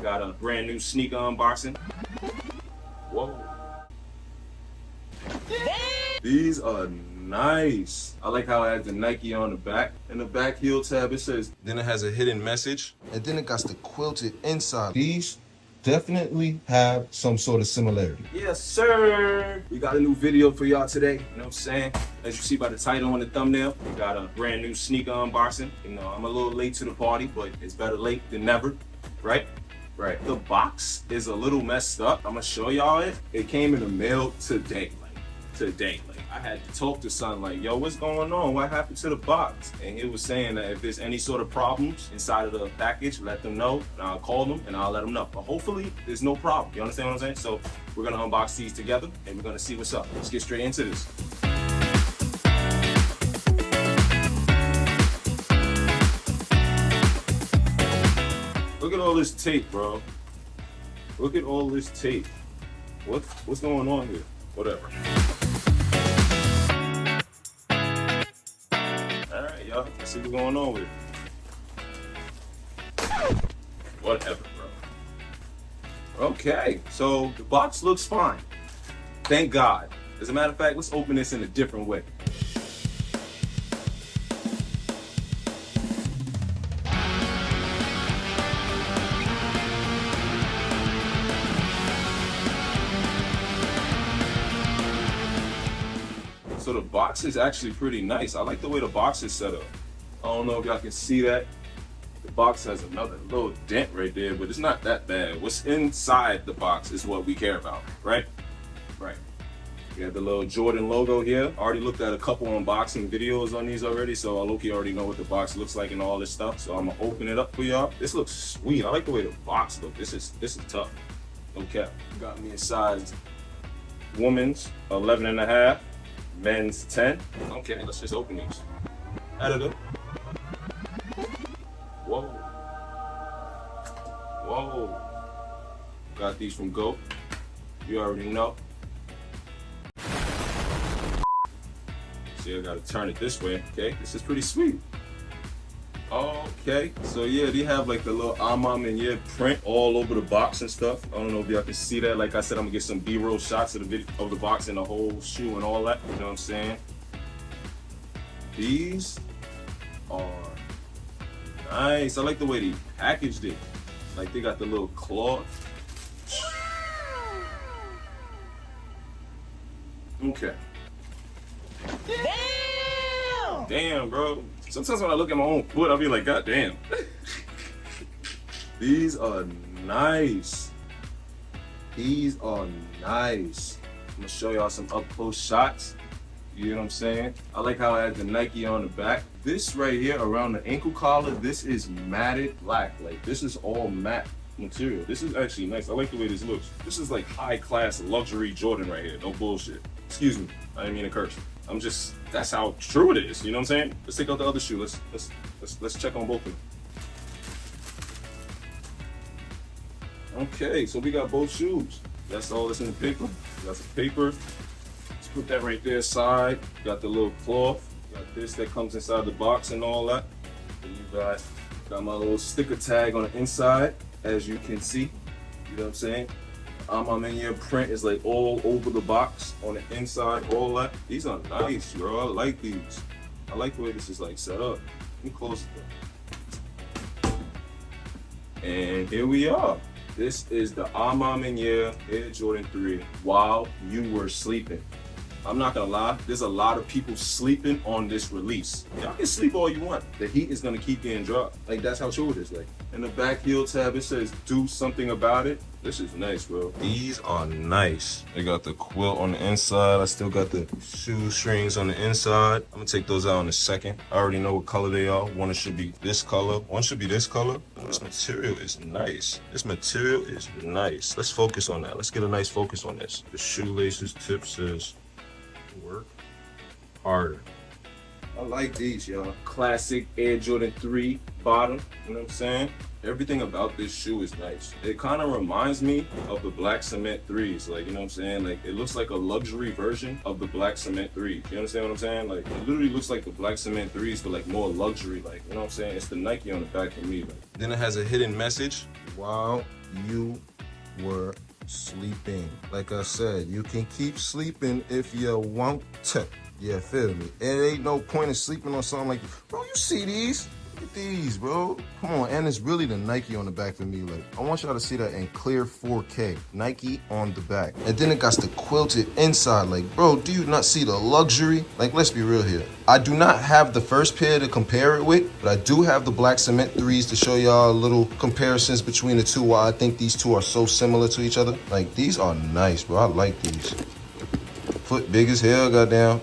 got a brand new sneaker unboxing. Whoa. These are nice. I like how it has the Nike on the back. In the back heel tab, it says, then it has a hidden message. And then it got the quilted inside. These definitely have some sort of similarity. Yes, sir. We got a new video for y'all today. You know what I'm saying? As you see by the title and the thumbnail, we got a brand new sneaker unboxing. You know, I'm a little late to the party, but it's better late than never, right? Right. The box is a little messed up. I'm gonna show y'all it. It came in the mail today. Like I had to talk to son like, yo, what's going on? What happened to the box? And he was saying that if there's any sort of problems inside of the package, let them know, and I'll call them and I'll let them know. But hopefully there's no problem. You understand what I'm saying? So we're gonna unbox these together and we're gonna see what's up. Let's get straight into this. Look at all this tape, bro. Look at all this tape. What's going on here? Whatever. Alright, y'all. Let's see what's going on with it. Whatever, bro. Okay, so the box looks fine. Thank God. As a matter of fact, let's open this in a different way. So the box is actually pretty nice. I like the way the box is set up. I don't know if y'all can see that. The box has another little dent right there, but it's not that bad. What's inside the box is what we care about, right? Right. We have the little Jordan logo here. I already looked at a couple unboxing videos on these already, so I low-key already know what the box looks like and all this stuff. So I'm gonna open it up for y'all. This looks sweet. I like the way the box looks. This is tough. Okay. Got me a size woman's 11.5. Men's 10. Okay, let's just open these. Editor. Whoa. Whoa. Got these from Go. You already know. See, I gotta turn it this way. Okay, this is pretty sweet. Okay, so yeah, they have like the little Maniere print all over the box and stuff. I don't know if y'all can see that. Like I said, I'm gonna get some B-roll shots of the video of the box and the whole shoe and all that. You know what I'm saying? These are nice. I like the way they packaged it. Like they got the little cloth. Okay. Damn, bro. Sometimes when I look at my own foot, I'll be like, God damn. These are nice. These are nice. I'm gonna show y'all some up close shots. You know what I'm saying? I like how it has the Nike on the back. This right here around the ankle collar, this is matted black. Like this is all matte material. This is actually nice. I like the way this looks. This is like high class luxury Jordan right here. No bullshit. Excuse me. I didn't mean to curse. I'm just, that's how true it is. You know what I'm saying? Let's take out the other shoe. Let's check on both of them. Okay, so we got both shoes. That's all that's in the paper. Got some paper. Let's put that right there aside. Got the little cloth. Got this that comes inside the box and all that. And you got my little sticker tag on the inside, as you can see. You know what I'm saying? Maniere print is like all over the box on the inside, all that. These are nice, bro. I like these. I like the way this is like set up. Let me close it. And here we are. This is the Maniere Air Jordan 3 while you were sleeping. I'm not gonna lie, there's a lot of people sleeping on this release. Y'all can sleep all you want. The heat is gonna keep getting dropped. Like that's how true it is. Like in the back heel tab, it says do something about it. This is nice, bro. These are nice. They got the quilt on the inside. I still got the shoestrings on the inside. I'm gonna take those out in a second. I already know what color they are. One should be this color. One should be this color. This material is nice. This material is nice. Let's focus on that. Let's get a nice focus on this. The shoelaces tip says work harder. I like these, y'all. Classic Air Jordan 3 bottom, you know what I'm saying? Everything about this shoe is nice. It kind of reminds me of the black cement 3s, like, you know what I'm saying? Like, it looks like a luxury version of the black cement 3s. You understand what I'm saying? Like, it literally looks like the black cement 3s, but like more luxury, like, you know what I'm saying? It's the Nike on the back for me. Like. Then it has a hidden message. Wow, you were sleeping. Like I said, you can keep sleeping if you want to. Yeah, feel me? It ain't no point in sleeping on something like, bro, you see these? Look at these, bro. Come on, and it's really the Nike on the back for me. Like, I want y'all to see that in clear 4K. Nike on the back. And then it got the quilted inside. Like, bro, do you not see the luxury? Like, let's be real here. I do not have the first pair to compare it with, but I do have the black cement 3s to show y'all a little comparisons between the two, why I think these two are so similar to each other. Like, these are nice, bro. I like these. Foot big as hell, goddamn.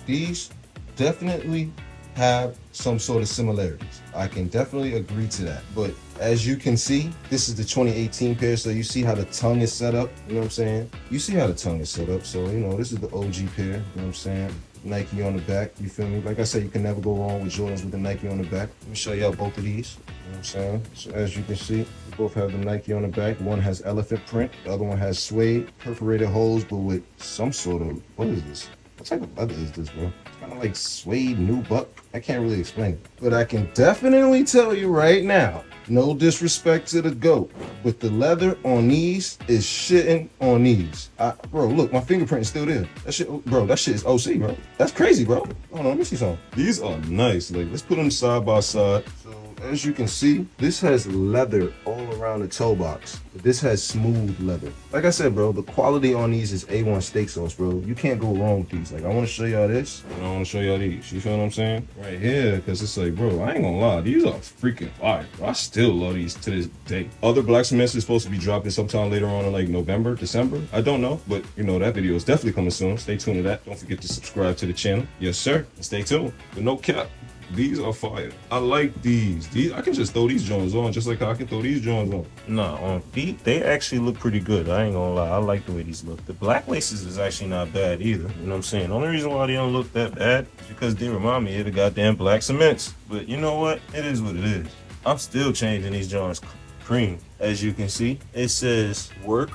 These definitely have some sort of similarities. I can definitely agree to that. But as you can see, this is the 2018 pair, so you see how the tongue is set up, you know what I'm saying? You see how the tongue is set up, so you know, this is the OG pair, you know what I'm saying? Nike on the back, you feel me? Like I said, you can never go wrong with Jordans with the Nike on the back. Let me show y'all both of these, you know what I'm saying? So as you can see, we both have the Nike on the back. One has elephant print, the other one has suede, perforated holes, but with some sort of, what is this? What type of leather is this, bro? It's kind of like suede nubuck. I can't really explain it. But I can definitely tell you right now, no disrespect to the GOAT, but the leather on these is shitting on these. Bro, look, my fingerprint is still there. That shit, bro, that shit is OC, bro. That's crazy, bro. Hold on, let me see something. These are nice. Like, let's put them side by side. So, as you can see, this has leather all around the toe box. This has smooth leather. Like I said, bro, the quality on these is A1 steak sauce, bro. You can't go wrong with these. Like, I want to show y'all this, and I want to show y'all these. You feel what I'm saying? Right here, because it's like, bro, I ain't gonna lie. These are freaking fire, bro. I still love these to this day. Other black cements is supposed to be dropping sometime later on in like November, December. I don't know, but you know, that video is definitely coming soon. Stay tuned to that. Don't forget to subscribe to the channel. Yes, sir. And stay tuned. But no cap. These are fire. I like these. I can just throw these joints on just like how I can throw these joints on. Nah, on feet, they actually look pretty good. I ain't gonna lie. I like the way these look. The black laces is actually not bad either. You know what I'm saying? The only reason why they don't look that bad is because they remind me of the goddamn black cements. But you know what? It is what it is. I'm still changing these joints cream. As you can see, it says work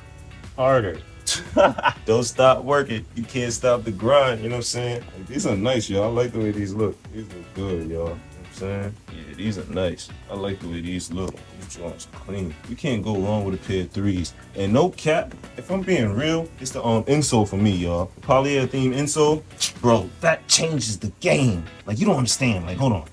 harder. Don't stop working. You can't stop the grind. You know what I'm saying? Like, these are nice, y'all. I like the way these look. These look good, y'all. You know what I'm saying? Yeah, these are nice. I like the way these look. These joints clean. You can't go wrong with a pair of 3s. And no cap, if I'm being real, it's the insole for me, y'all. The polyurethane insole, bro, that changes the game. Like, you don't understand. Like, hold on.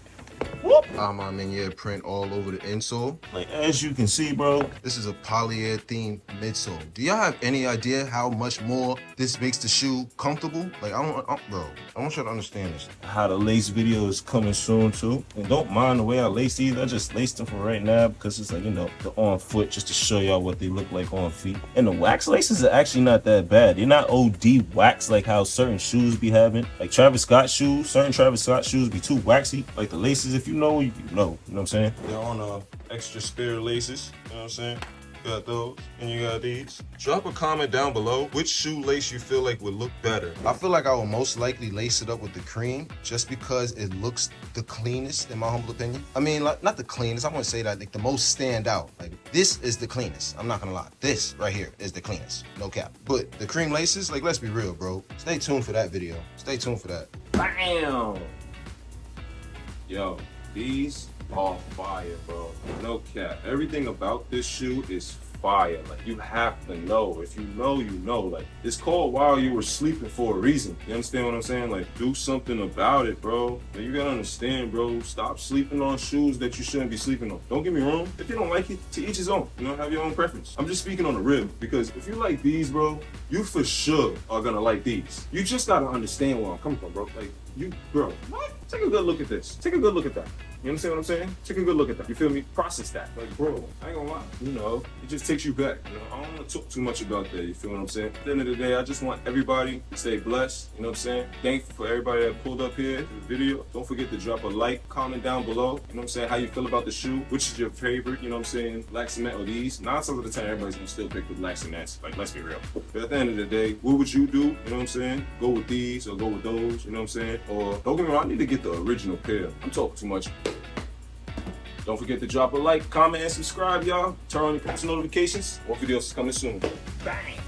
My Maniere print all over the insole. Like, as you can see, bro, this is a polyurethane midsole. Do y'all have any idea how much more this makes the shoe comfortable? Like, bro, I want y'all to understand this. How the lace video is coming soon too. And don't mind the way I lace these. I just laced them for right now because it's like, you know, the on foot, just to show y'all what they look like on feet. And the wax laces are actually not that bad. They're not OD wax like how certain shoes be having. Like Travis Scott shoes, certain Travis Scott shoes be too waxy. Like the laces, if you know, you know. You know what I'm saying? They're on extra spare laces. You know what I'm saying? You got those, and you got these. Drop a comment down below which shoelace you feel like would look better. I feel like I will most likely lace it up with the cream just because it looks the cleanest in my humble opinion. I mean, like, not the cleanest, I want to say that like the most stand out. Like, this is the cleanest. I'm not gonna lie. This right here is the cleanest. No cap. But the cream laces, like, let's be real, bro. Stay tuned for that video. Stay tuned for that. Bam! Yo, these are fire, bro. No cap. Everything about this shoe is fire. Like, you have to know. If you know, you know. Like, it's called While You Were Sleeping for a reason. You understand what I'm saying? Like, do something about it, bro. Like, you gotta understand, bro. Stop sleeping on shoes that you shouldn't be sleeping on. Don't get me wrong. If you don't like it, to each his own. You know, have your own preference. I'm just speaking on the real. Because if you like these, bro, you for sure are gonna like these. You just gotta understand where I'm coming from, bro. Like, bro, what? Take a good look at this. Take a good look at that. You understand what I'm saying? Take a good look at that. You feel me? Process that. Like, bro, I ain't gonna lie. You know, it just takes you back. You know, I don't want to talk too much about that. You feel what I'm saying? At the end of the day, I just want everybody to stay blessed. You know what I'm saying? Thankful for everybody that pulled up here to the video. Don't forget to drop a like, comment down below. You know what I'm saying? How you feel about the shoe? Which is your favorite? You know what I'm saying? Black cement or these? 9 times out of 10, everybody's gonna still pick the black cements. Like, let's be real. But at the end of the day, what would you do? You know what I'm saying? Go with these or go with those. You know what I'm saying? Or don't get me wrong, I need to get the original pair. I'm talking too much. Don't forget to drop a like, comment, and subscribe, y'all. Turn on your post notifications. More videos is coming soon. Bang!